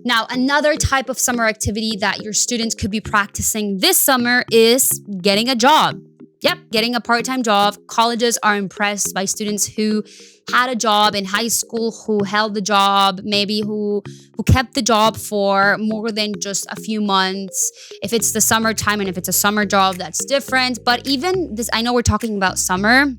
Now, another type of summer activity that your students could be practicing this summer is getting a job. Yep, getting a part-time job. Colleges are impressed by students who had a job in high school, who held the job, maybe who kept the job for more than just a few months. If it's the summertime and if it's a summer job, that's different. But even this, I know we're talking about summer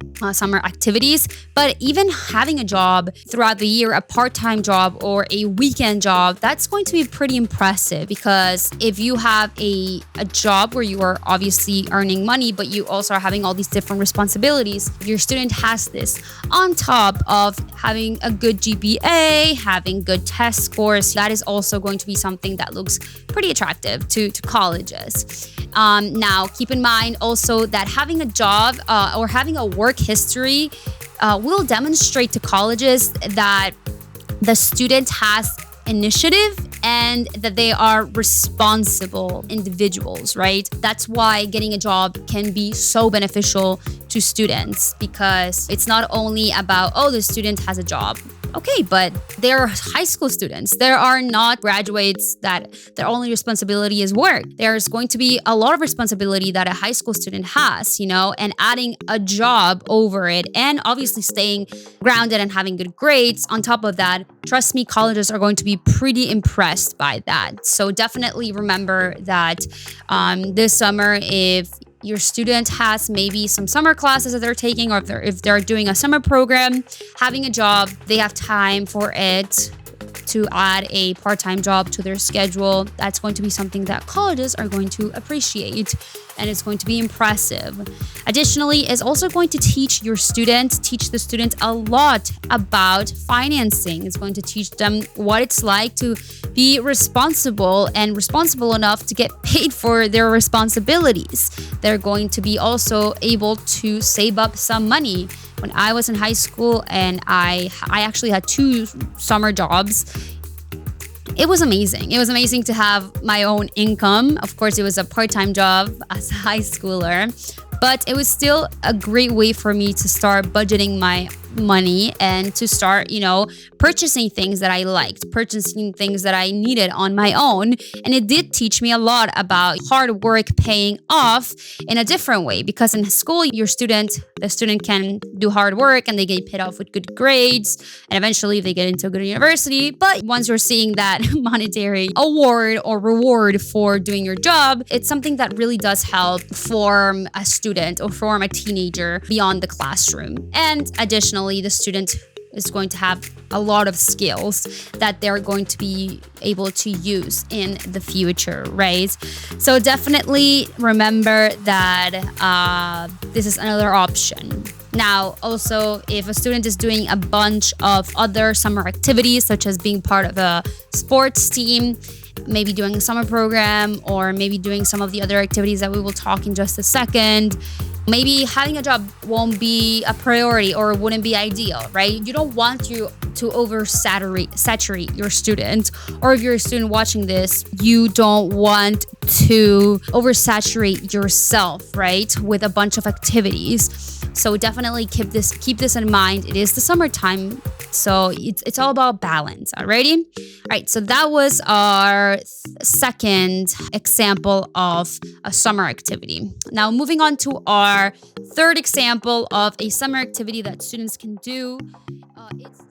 activities, but even having a job throughout the year, a part-time job or a weekend job, that's going to be pretty impressive, because if you have a job where you are obviously earning money, but you also are having all these different responsibilities, your student has this on top of having a good GPA, having good test scores. That is also going to be something that looks pretty attractive to colleges. Now, keep in mind also that having a job or having a work history will demonstrate to colleges that the student has initiative and that they are responsible individuals, right? That's why getting a job can be so beneficial to students, because it's not only about, oh, the student has a job. Okay, but they're high school students. There are not graduates that their only responsibility is work. There's going to be a lot of responsibility that a high school student has, and adding a job over it, and obviously staying grounded and having good grades on top of that. Trust me, colleges are going to be pretty impressed by that. So definitely remember that this summer, if your student has maybe some summer classes that they're taking, or if they're doing a summer program, having a job, they have time for it to add a part-time job to their schedule. That's going to be something that colleges are going to appreciate, and it's going to be impressive. Additionally, it's also going to teach the student a lot about financing. It's going to teach them what it's like to be responsible and responsible enough to get paid for their responsibilities. They're going to be also able to save up some money. When I was in high school and I actually had 2 summer jobs, it was amazing. It was amazing to have my own income. Of course, it was a part-time job as a high schooler, but it was still a great way for me to start budgeting my money and to start, purchasing things that I liked, purchasing things that I needed on my own. And it did teach me a lot about hard work paying off in a different way, because in school, the student can do hard work and they get paid off with good grades, and eventually they get into a good university. But once you're seeing that monetary award or reward for doing your job, it's something that really does help form a student or form a teenager beyond the classroom. And additionally, the student is going to have a lot of skills that they're going to be able to use in the future, right? So definitely remember that this is another option. Now, also, if a student is doing a bunch of other summer activities, such as being part of a sports team, maybe doing a summer program, or maybe doing some of the other activities that we will talk in just a second, maybe having a job won't be a priority or wouldn't be ideal, right? You don't want to oversaturate your student, or if you're a student watching this, you don't want to oversaturate yourself, right, with a bunch of activities. So definitely keep this in mind. It is the summertime, so it's all about balance. Alrighty? All right, so that was our second example of a summer activity. Now moving on to our third example of a summer activity that students can do. It's